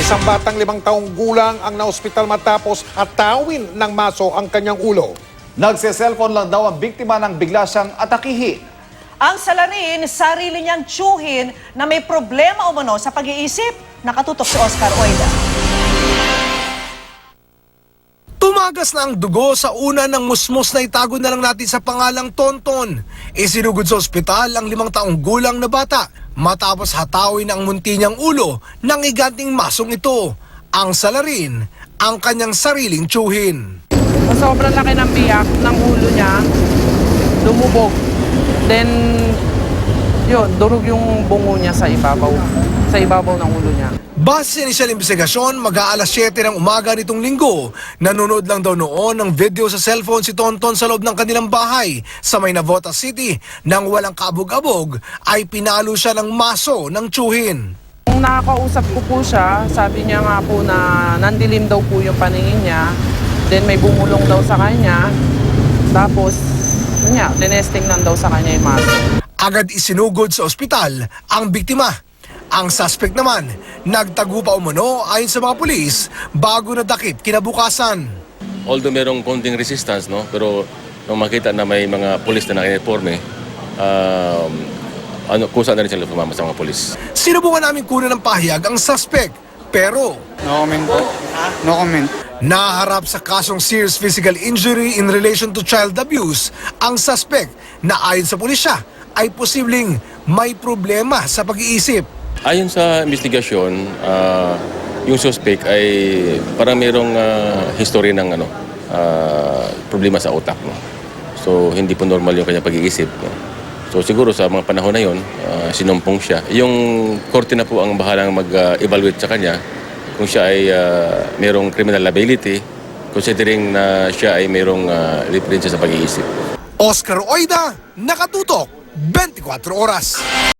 Isang batang 5 taong gulang ang naospital matapos atawin ng maso ang kanyang ulo. Nagse-cellphone lang daw ang biktima nang bigla siyang atakihin. Ang salarin, sarili niyang tsuhin na may problema umano sa pag-iisip. Nakatutok si Oscar Oida. Tumagas na ang dugo sa una ng musmos na itago na lang natin sa pangalang Tonton. Isinugod sa ospital ang 5 taong gulang na bata matapos hatawin ang munti niyang ulo ng higanting masong ito. Ang salarin, ang kanyang sariling tsuhin. Sobrang laki ng biyak ng ulo niya, lumubog. Then, yun, durog yung bungo niya sa ibabaw ng ulo niya. Base sa inisyal investigasyon, mag-aalas 7 ng umaga nitong linggo, nanonood lang daw noon ng video sa cellphone si Tonton sa loob ng kanilang bahay sa may Navotas City. Nang walang kabog-abog, ay pinalo siya ng maso ng tsuhin. Nung nakakausap ko po siya, sabi niya nga po na nandilim daw po yung paningin niya. Then may bumulong daw sa kanya. Tapos, yun nga, linesting lang daw sa kanya yung maso. Agad isinugod sa ospital ang biktima. Ang suspect naman, nagtago pa umano ayon sa mga pulis bago nadakip kinabukasan. Although merong konting resistance, no? Pero nung makita na may mga pulis na naka-uniforme, kusa na rin sila sumama sa mga pulis. Sinubukan namin kunan ng pahayag ang suspect, pero No comment po. No comment. naharap sa kasong serious physical injury in relation to child abuse ang suspect na ayon sa pulisya ay posibleng may problema sa pag-iisip. Ayon sa investigasyon, yung suspect ay parang merong history ng problema sa utak. No? So, hindi po normal yung kanyang pag-iisip. No? So, siguro sa mga panahon na yun, sinumpong siya. Yung korte na po ang bahalang mag-evaluate sa kanya kung siya ay merong criminal liability, considering na siya ay merong diferensya sa pag-iisip. Oscar Oida, nakatutok, 24 oras.